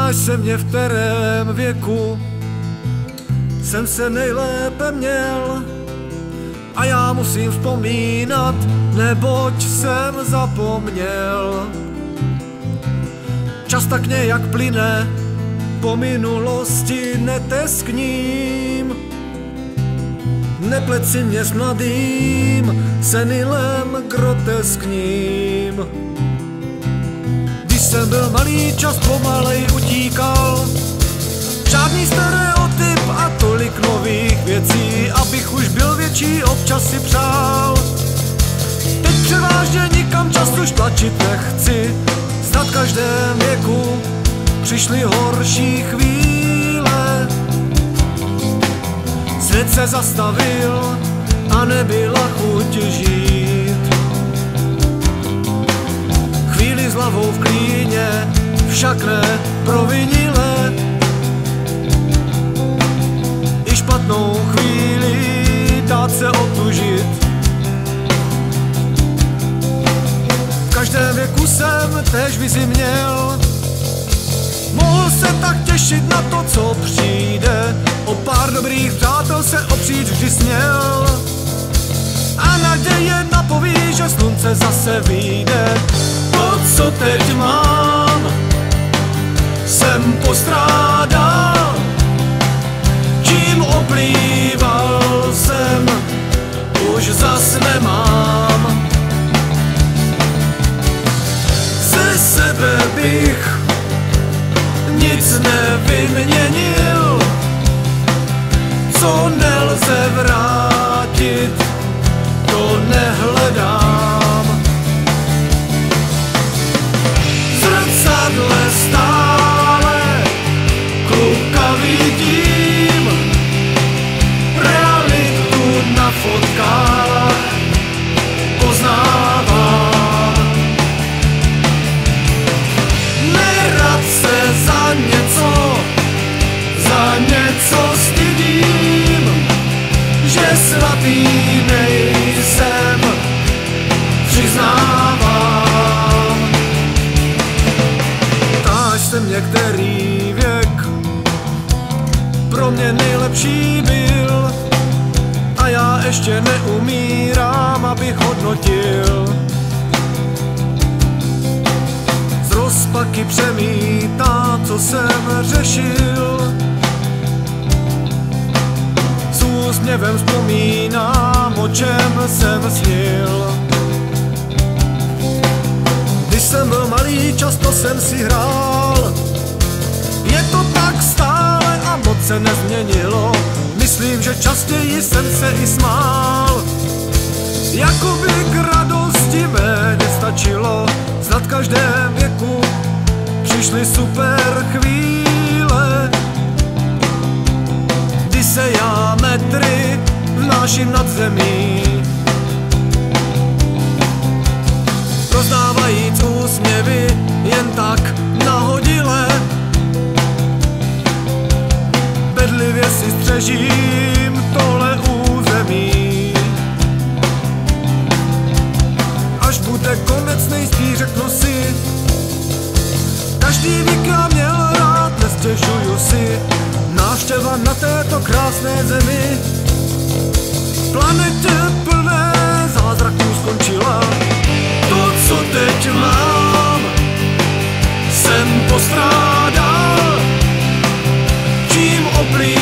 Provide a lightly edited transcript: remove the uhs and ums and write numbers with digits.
Ptáš se mě, v kterém věku jsem se nejlépe měl, a já musím vzpomínat, neboť jsem zapomněl. Čas tak nějak plyne, po minulosti neteskním. Neplet si mě s mladým senilem groteskním. Když jsem byl malý, čas pomalej utíkal. Žádný stereotyp a tolik nových věcí, abych už byl větší, občas si přál. Teď převážně nikam čas už tlačit nechci, snad v každém věku přišly horší chvíle. Svět se zastavil a nebyla chuť žít. Chvíli s hlavou v klíně, však ne provinile. I špatnou chvíli dát se otužit. V každém věku jsem též vizi měl. Mohl se tak těšit na to, co přijde. O pár dobrých přátel se opřít vždy směl. A naděje napoví, že slunce zase vyjde. To, co teď mám, jsem postrádal. Čím oplýval jsem, už zas nemám. Ze sebe bych nic nevyměnil, co nelze vrátit, to nehledám. V zrcadle stále kluka vidím, realitu na fotkách poznávám. Nerad se za něco stydím, že svatý nejsem, přiznávám. Ptáš se mě, který věk pro mě nejlepší byl, a já ještě neumírám, abych hodnotil. Z rozpaky přemítám, co jsem řešil. S úsměvem vzpomínám, o čem jsem snil. Když jsem byl malý, často jsem si hrál. Je to tak stále a moc se nezměnilo. Myslím, že častěji jsem se i smál. Jakoby k radosti méně stačilo, snad v každém věku přišly super chvíle, kdy se já metry vnáším nad zemí. Rozdávajíc úsměvy jen tak nahodile, bedlivě si střežím tohle území. Až bude konec, nejspíš řeknu si, každý věk já měl rád, nestěžuju si. Návštěva na této krásné zemi, planetě plné zázraků skončila. To, co teď mám, jsem postrádal. Čím oplý